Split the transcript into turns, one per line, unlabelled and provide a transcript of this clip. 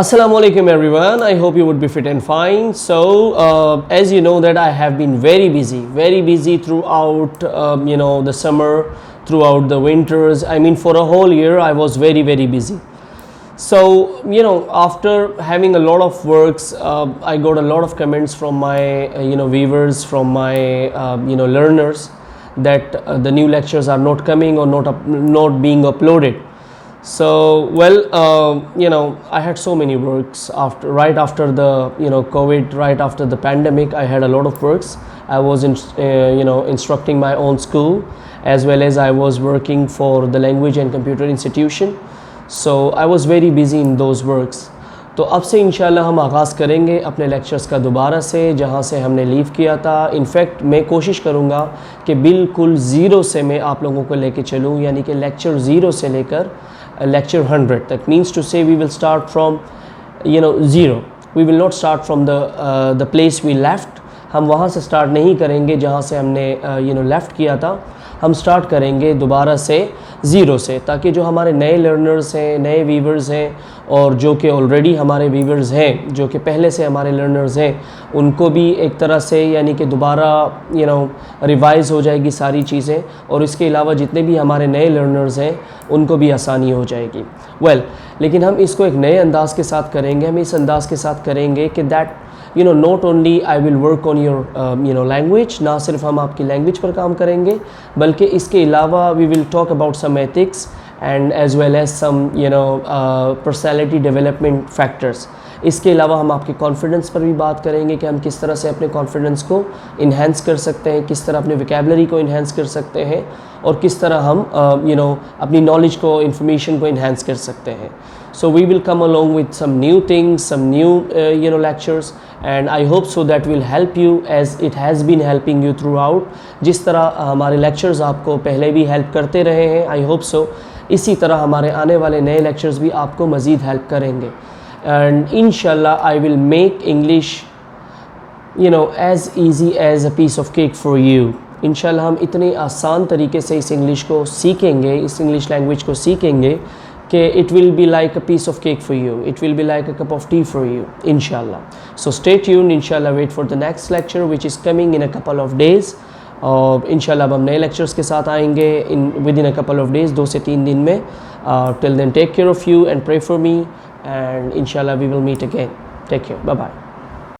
Assalamu alaikum everyone. I hope you would be fit and fine. So as you know that I have been very busy throughout the summer, throughout the winters. I mean for a whole year I was very busy. So after having a lot of works, I got a lot of comments from my viewers, from my learners that the new lectures are not coming or not being uploaded. So I had so many works right after the COVID, right after the pandemic. I had a lot of works. I was instructing my own school, as well as I was working for the language and computer institution. So I was very busy in those works. तो अब से इंशाल्लाह हम आगाज़ करेंगे अपने lectures का दोबारा से जहाँ से हमने लीव किया था. इनफैक्ट मैं कोशिश करूँगा कि बिल्कुल ज़ीरो से मैं आप लोगों को लेके चलूँ, यानी कि लेक्चर ज़ीरो से लेकर lecture 100. That means to say we will start from zero. We will not start from the place we left. हम वहाँ से स्टार्ट नहीं करेंगे जहाँ से हमने लेफ़्ट किया था. हम स्टार्ट करेंगे दोबारा से ज़ीरो से, ताकि जो हमारे नए लर्नर्स हैं, नए वीवर्स हैं, और जो कि ऑलरेडी हमारे वीवर्स हैं, जो कि पहले से हमारे लर्नर्स हैं, उनको भी एक तरह से यानी कि दोबारा रिवाइज़ हो जाएगी सारी चीज़ें, और इसके अलावा जितने भी हमारे नए लर्नर्स हैं उनको भी आसानी हो जाएगी. लेकिन हम इसको एक नए अंदाज़ के साथ करेंगे. हम इस अंदाज़ के साथ करेंगे कि that not only I will work on your language, ना सिर्फ हम आपकी लैंग्वेज पर काम करेंगे, बल्कि इसके अलावा we will talk about some ethics and as well as some personality development factors. इसके अलावा हम आपके कॉन्फिडेंस पर भी बात करेंगे कि हम किस तरह से अपने कॉन्फिडेंस को इन्हेंस कर सकते हैं, किस तरह अपने वोकैबुलरी को इन्हेंस कर सकते हैं, और किस तरह हम अपनी नॉलेज को, इंफॉर्मेशन को इन्हेंस कर सकते हैं. So we will come along with some new things, some new lectures, and I hope so that will help you as it has been helping you throughout. जिस तरह हमारे lectures आपको पहले भी help करते रहे हैं, I hope so इसी तरह हमारे आने वाले नए lectures भी आपको मज़ीद help करेंगे. And inshallah I will make English as easy as a piece of cake for you. इंशाल्लाह हम इतने आसान तरीके से इस इंग्लिश को सीखेंगे, इस इंग्लिश लैंग्वेज को सीखेंगे कि it will be like a piece of cake for you, it will be like a cup of tea for you, inshallah. So stay tuned, inshallah. Wait for the next lecture which is coming in a couple of days. और इंशाल्लाह अब हम नए lectures के साथ आएंगे within a couple of days, 2 से 3 दिन में. Till then, take care of you and pray for me, and inshallah we will meet again. Take care, bye bye.